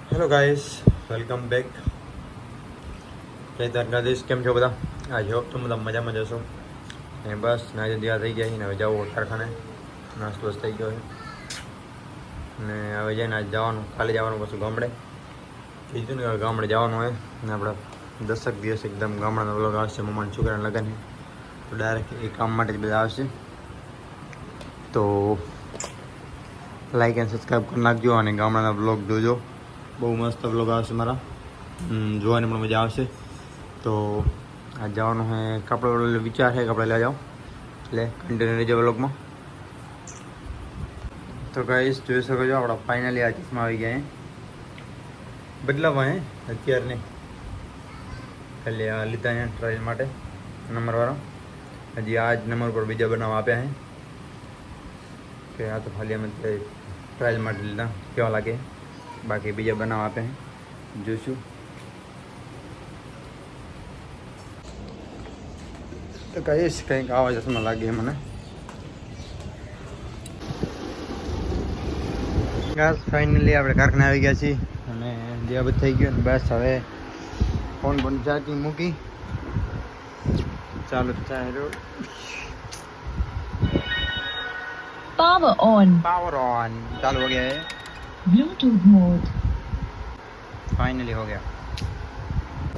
Hello guys, welcome back. જય દ્વારકાધીશ. કેમ છો બધા? આઈ હોપ તો બધા મજામાં જશો. અને બસ નાજે તૈયાર થઈ ગયા છે ને હવે જવું કારખાને. નાસ્તો થઈ ગયો છે ને હવે જઈને આજ જવાનું, કાલે જવાનું પાછું ગામડે. કીધું ને હવે ગામડે જવાનું હોય ને આપણે 10 દિવસ એકદમ ગામડાનો વ્લોગ આવશે. મમ્માના છોકરાના લગ્ન છે તો ડાયરેક્ટ એ કામ માટે જ બધા આવશે. તો લાઈક એન્ડ સબસ્ક્રાઈબ કરી નાખજો અને ગામડાના વ્લોગ જોજો. બહુ મસ્ત વ્લોગ આવશે મારા, જોવાની પણ મજા આવશે. તો આ જવાનું છે કપડા વિચાર છે કપડા લેવા જાઓ એટલે કન્ટિન્યુ રહેજો વ્લોગમાં. તો ગાઈસ જોઈ શકો છો આપણા ફાઇનલી આ ચશ્મા આવી ગયા બદલાવા હે અત્યારે નહીં, ખાલી આ લીધા છે ટ્રાયલ માટે નંબરવાળા. હજી આ જ નંબર પર બીજા બનાવવા આપ્યા છે કે આ તો ખાલી અમે ટ્રાયલ માટે લીધા, કેવા લાગે. બાકી બીજા બનાવ આપે જોઈશું. તો કહીશ કંઈક આવા ચશ્મા લાગે મને. બસ ફાઇનલી આપણે કારખાને આવી ગયા છીએ અને જે બધું થઈ ગયું ને બસ હવે ફોન પણ ચાર્જિંગ મૂકી ચાલુ થાય. Power on. पावर ऑन चालू हो गया है. Bluetooth mode. फाइनली हो गया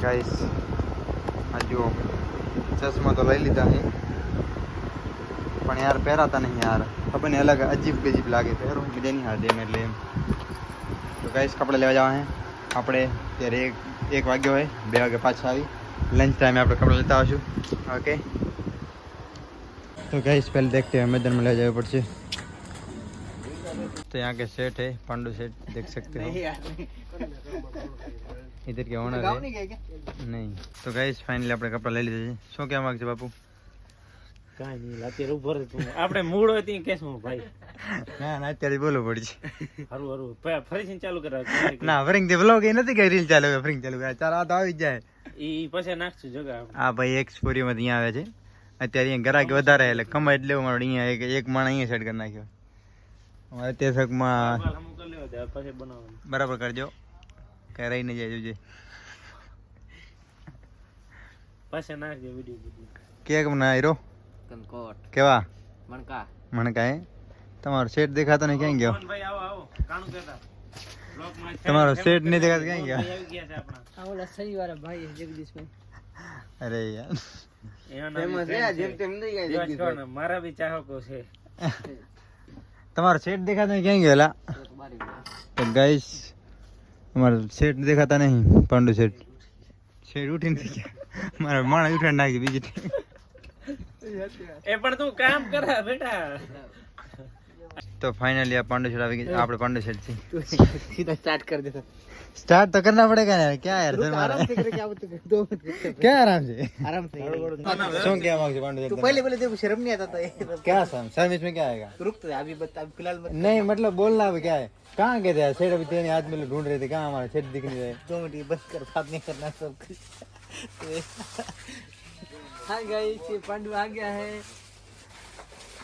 गाइस. આ જો ચશ્મા તો લઈ લીધા છે પણ યાર પહેરાતા નહીં યાર, ખબર નહીં અલગ અજીબ ગજીબ લાગે. પહેરો મજા નહીં હાલ દેમ એટલે એમ. તો ગાઈસ કપડા લેવા જવા હે આપણે. ત્યારે એક વાગ્યો હોય, 2 વાગે પાછા આવી લંચ ટાઈમે આપણે કપડા લેતા આવશું. ઓકે तो गाइस पहले देखते हैं मैदान में ले जाना पड़ছে. तो यहाँ के सेट है पांडु सेट, देख सकते हो. इधर के ओनर है नहीं. तो गाइस फाइनली આપણે કપડા લઈ લીધા છે. શું કહેવા માંગશે બાપુ? કાઈ નહીં, અત્યારે ઉભો રહે તું. આપણે મૂડ હોય ત્યાં કેશું ભાઈ. ના ના અત્યારે બોલવું પડશે. હરું હરું ફરીથી ચાલુ કરાવ. ના ફરિંગ તે બ્લોગ એ નથી કઈ રીલ ચાલે ફરિંગ ચાલુ કરે. ચાર આ તો આવી જ જાય. ઈ પછી નાખશું જગા. આ ભાઈ એક્સપોરિયમ અહીંયા આવે છે અત્યારે. અહીંયા ગ્રાહક વધારે એટલે કમાઈ એટલે મારો અહીંયા એક માણસ અહીંયા સેટ કરી નાખ્યો. અમારે તે શકમાં પછી બનાવવાનું બરાબર કરજો કઈ રહી ન જાય જોજે. પછી નાખજો વિડીયો. કેક ના હીરો કંકોટ કેવા મણકા મણકા હે. તમારો સેટ દેખાતો નહીં, ક્યાં ગયો? ભાઈ આવો આવો કાણું કહેતા બ્લોકમાં તમારો સેટ નહીં દેખાતો, ક્યાં ગયો? આવી ગયા છે આપણા ઓલા શનિવારે ભાઈ જગદીશભાઈ. અરે યાર મારા બી ચાહકો છે. તમારો સેટ દેખાતો નહીં, ક્યાં ગયો? લા તો ગાઈસ અમારો સેટ દેખાતા નહીં. પાંડુ સેટ ઉઠીને થઈ ગયા. મારા માણસ ઉઠાડી નાખી બીજી. એ પણ તું કામ કરે બેટા. તો ફાઇનલી આ પાંડુ સેટ આવી ગયા. આપણે પાંડુ સેટ છે. सीधा स्टार्ट कर देता. स्टार्ट तो करना पड़ेगा यार. क्या यार आराम से करे क्या बोलते दो मिनट क्या आराम से आराम से શું क्या मांगते પાંડુ तू पहले बोले देखो शर्म नहीं आता था ये क्या सर्विस में क्या आएगा? रुक तो अभी बता अभी फिलहाल मत नहीं मतलब बोलना अभी क्या है. कहाँ गए थे सेट? अभी तेरे हाथ में ढूंढ रहे थे, कहाँ हमारा सेट दिख नहीं रहा है. 2 मिनट ये बंद कर, बात नहीं करना सब कुछ. हाँ गाइस ये पांडु आ गया है.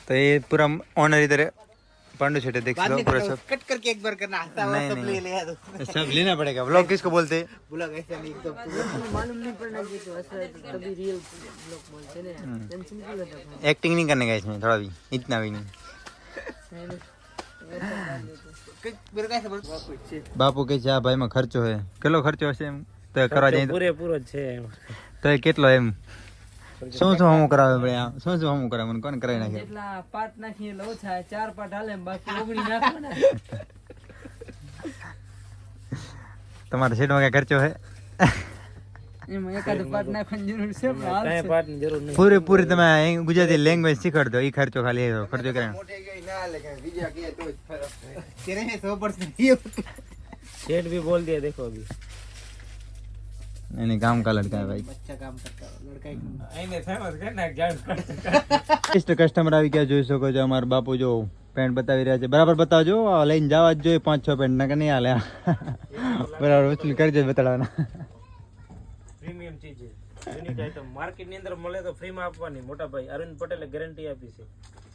तो ये पूरा ऑनर इधर पांडु सेट है, देख बाद लो में पूरा सब. कट करके एक बार करना हंसता हुआ नहीं, सब नहीं. ले लिया तो सब लेना पड़ेगा. व्लॉग किसको बोलते हैं? बोला ऐसा नहीं तो मालूम नहीं पड़ना चाहिए तो ऐसा तभी रियल लोग बोलते हैं ना. टेंशन क्यों लेता है? एक्टिंग नहीं करने का इसमें थोड़ा भी, इतना भी नहीं. मेरे कैसे बोल બાપુ કે છે આ ભાઈમાં ખર્ચો છે. કેટલો ખર્ચો હશે એમ તો કરવા જાય પૂરેપૂરો જ છે. તો એ કેટલો એમ શું હમું કરાવે ભાઈ? આ શું હમું કરાવે મને કોને કરાવી નાખે? જેટલા પાટ નાખીએ લો થાય 4 પાટ હાલે બાકી ઓગણી નાખવાના. તમારા સેટમાં કઈ ખર્ચો છે? એમાં એકાદ પાટ નાખવાની જરૂર છે પણ હાલ કાંઈ પાટની જરૂર નહીં. પૂરેપૂરી તમે ગુજરાતી લેંગ્વેજ શીખવાડ દો. એ ખર્ચો ખાલી ખર્ચો કરે. तेरे में 100% ये सेठ भी बोल दिया देखो अभी. नहीं काम का लड़का है भाई. अच्छा काम करता है लड़का एक આઈને ફેમસ કર નાખ જાણ. કસ્ટમર આવી ગયા જોઈ શકો છો. અમારા બાપુ જો પેન્ટ બતાવી રહ્યા છે. બરાબર બતાવજો, લઈને જવા જ જોઈએ 5-6 પેન્ટ ના કે નહીં હાલે. બરાબર વસૂલ કરજો બતાડવાના. પ્રીમિયમ ચીજ છે. યુનિક આઈટમ માર્કેટ ની અંદર મળે તો ફ્રી માં આપવાની. મોટા ભાઈ અરવિંદ પટેલે ગેરંટી આપી છે.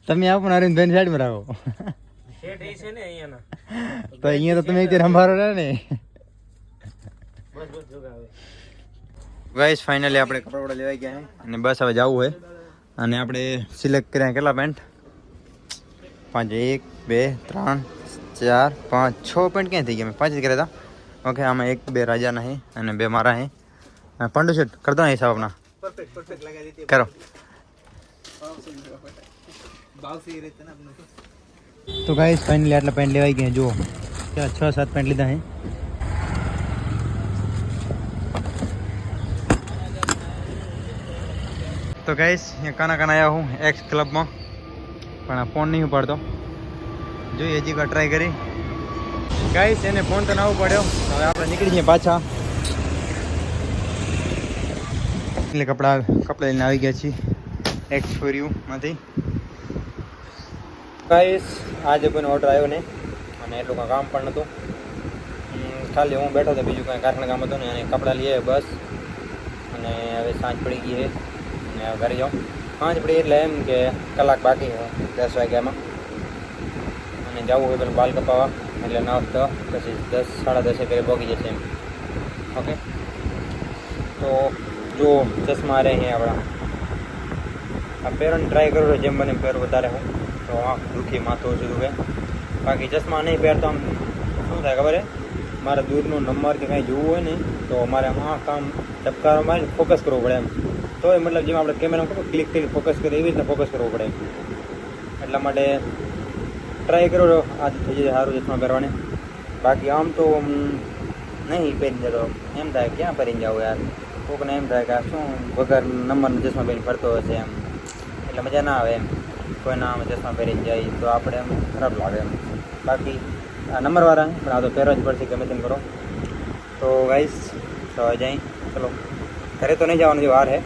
તમે આપો ને અરવિંદભાઈ સાઈડમાં રાખો. શેઠ એ છે ને અહીંયાના. તો અહીંયા તો તમે અત્યારે સંભાળો ને. મજબૂત જોગા આવે. ગાઈસ ફાઇનલી આપણે કપડા વડા લેવાઈ ગયા છે અને બસ હવે જવું હોય અને આપણે સિલેક્ટ કર્યા કેટલા પેન્ટ 5 1 2 3 4 5 6 પેન્ટ ક્યાં થઈ ગયા મેં 5 જ કર્યા હતા ઓકે આમાં 1 2 રાજાના છે અને 2 મારા છે पंडू सेट कर दो ना हिसाब अपना परफेक्ट परफेक्ट लगा देती करो तो गाइस फाइनली आटला पेंट लेवाई गए जो क्या 6-7 पेंट लीधा है तो गाइस यहाँ काना काना आया हूँ एक्स क्लब में પણ ફોન નહીં ઉપાડતો જોઈએ હજી કા ટ્રાય કરી ગાઈસ એને ફોન તો ના ઉપાડ્યો હવે આપણે નીકળી જઈએ પાછા એટલે કપડાં લઈને આવી ગયા છીએ એક્સ ફોર યુ માંથી ગાઈસ આજે કોઈનો ઓર્ડર આવ્યો નહીં અને એટલું કાંઈ કામ પણ નહોતું ખાલી હું બેઠો હતો બીજું કાંઈ કારખાના કામ હતું ને અને કપડાં લઈએ બસ અને હવે સાંજ પડી ગઈ છે અને હવે ઘરે જાઉં સાંજ પડી એટલે એમ કે કલાક બાકી છે 10 વાગ્યામાં અને જવું હોય પેલું બાલ કપાવવા એટલે નાસ્તો પછી 10 સાડા 10 પહેલાં પહોંચી જશે એમ ઓકે તો જો ચશ્મા રહે અહીં આપણા આ પહેરવાની ટ્રાય કરું જેમ બને પહેર વધારે હું તો આંખ દુખી માથું ઓછું દુખે બાકી ચશ્મા નહીં પહેરતો આમ શું થાય ખબર હે મારે દૂરનો નંબર કે કાંઈ જોવું હોય ને તો મારે આંખ આમ ચપકારો મારીને ફોકસ કરવું પડે એમ તો એ મતલબ જેમ આપણે કેમેરામાં ક્લિક કરી ફોકસ કરીએ એવી રીતના ફોકસ કરવું પડે એટલા માટે ટ્રાય કરો આજ થઈ જાય સારું ચશ્મા પહેરવાની બાકી આમ તો નહીં પહેરી જતો એમ થાય ક્યાં પહેરીને જાવ યાર કોકને એમ થાય કે આ શું વગર નંબરનો ચશ્મા પહેરીને ફરતો હશે એમ એટલે મજા ના આવે એમ કોઈ ના આમ ચશ્મા પહેરીને જાય તો આપણે એમ ખરાબ લાગે એમ બાકી આ નંબરવાળા પણ આ તો પહેરવા જ પડશે ગમે તેમ કરો તો ગાઈસ તો જાય ચલો ઘરે તો નહીં જવાનું જે વાર હે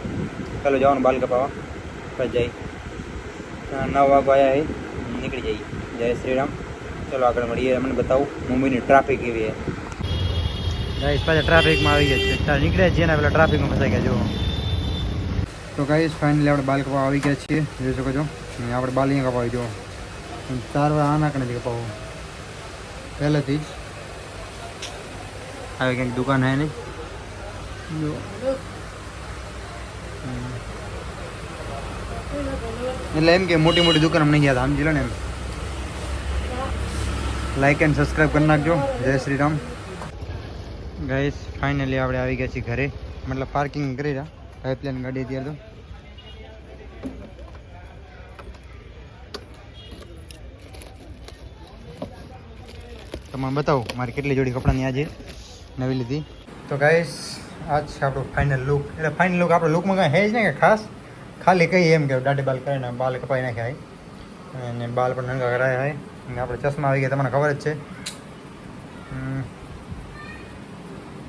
ચાલો જવાનું બાલ કપાવવા પછી જઈ 9 વાગવા આવ્યા હે નીકળી જઈએ જય શ્રી રામ ચલો આગળ મળીએ મને બતાવું મુંબઈની ટ્રાફિક કેવી છે ગાઈસ પાછા ટ્રાફિકમાં આવી ગયા છે નીકળ્યા છીએ ને પેલા ટ્રાફિકમાં ફસાઈ ગયા જો તો ગાઈસ ફાઇનલી આપણે બાલ કપાવવા આવી ગયા છીએ જોઈ શકો છો અને આપણે બાલ અહીંયા કપાવી જો 4 વાર આના કણે કપાવો પહેલેથી જ હવે કંઈક દુકાન હે નહીં જો એટલે એમ કે મોટી મોટી દુકાન નહીં ગયા સમજી લો ને એમ લાઈક એન્ડ સબસ્ક્રાઈબ કરી નાખજો જય શ્રી રામ ગાઈસ ફાઇનલી આપણે આવી ગયા છીએ ઘરે મતલબ પાર્કિંગ કરી રહ્યા પાઇપલાઇન ગાડી અત્યારે તો તમને બતાવું મારી કેટલી જોડી કપડાની આજે નવી લીધી તો ગાઈસ આજ છે આપણો ફાઇનલ લુક એટલે ફાઇનલ લુક આપણો લુકમાં કાંઈ હે જ નહીં કે ખાસ ખાલી કહીએ એમ કે દાઢી બાલ કરીને બાલ કપાઈ નાખ્યા અને બાલ પણ નંગા કરાયા હોય અને આપણે ચશ્મા આવી ગયા તમને ખબર જ છે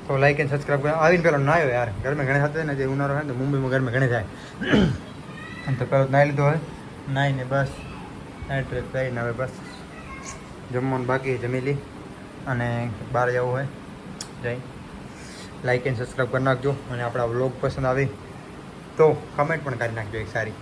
તો લાઈક એન્ડ સબસ્ક્રાઈબ કરો આવીને પેલો નાયો યાર ઘરમાં ઘણે થતા ને જે ઉનાળો હોય ને તો મુંબઈમાં ઘરમાં ઘણે થાય તો પેલો નાહી લીધો હોય નાહીને બસ નાઇટ ડ્રેસ પહેરીને હવે બસ જમવાનું બાકી જમી લી અને બહાર જવું હોય જઈ લાઈક એન્ડ સબસ્ક્રાઈબ કરી નાખજો અને આપણા વ્લોગ પસંદ આવે તો કમેન્ટ પણ કરી નાખજો એક સારી